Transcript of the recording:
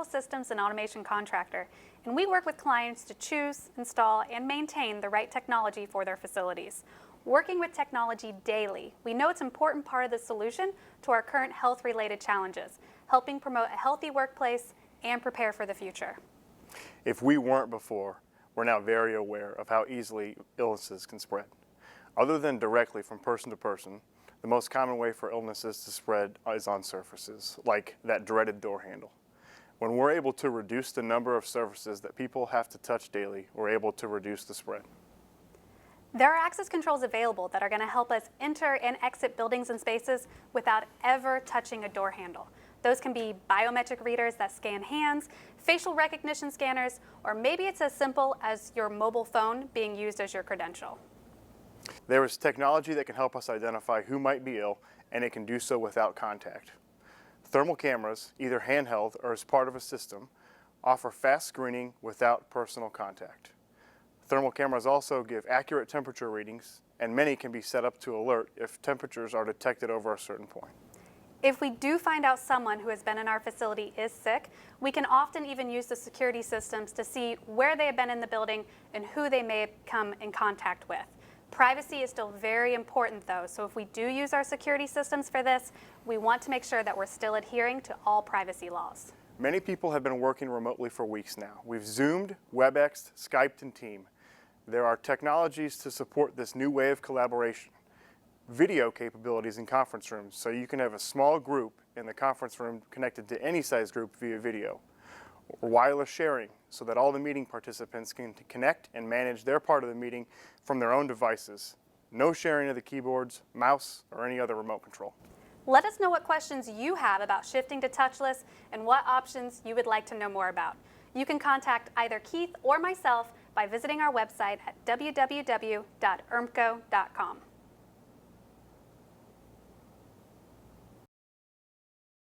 systems and automation contractor, and we work with clients to choose, install, and maintain the right technology for their facilities. Working with technology daily, we know it's an important part of the solution to our current health-related challenges, helping promote a healthy workplace and prepare for the future. If we weren't before, we're now very aware of how easily illnesses can spread. Other than directly from person to person, the most common way for illnesses to spread is on surfaces, like that dreaded door handle. When we're able to reduce the number of surfaces that people have to touch daily, we're able to reduce the spread. There are access controls available that are going to help us enter and exit buildings and spaces without ever touching a door handle. Those can be biometric readers that scan hands, facial recognition scanners, or maybe it's as simple as your mobile phone being used as your credential. There is technology that can help us identify who might be ill, and it can do so without contact. Thermal cameras, either handheld or as part of a system, offer fast screening without personal contact. Thermal cameras also give accurate temperature readings, and many can be set up to alert if temperatures are detected over a certain point. If we do find out someone who has been in our facility is sick, we can often even use the security systems to see where they have been in the building and who they may have come in contact with. Privacy is still very important though, so if we do use our security systems for this, we want to make sure that we're still adhering to all privacy laws. Many people have been working remotely for weeks now. We've Zoomed, WebExed, Skyped, and Teamed. There are technologies to support this new way of collaboration. Video capabilities in conference rooms, so you can have a small group in the conference room connected to any size group via video. Or wireless sharing, so that all the meeting participants can connect and manage their part of the meeting from their own devices. No sharing of the keyboards, mouse, or any other remote control. Let us know what questions you have about shifting to touchless and what options you would like to know more about. You can contact either Keith or myself by visiting our website at www.ermco.com.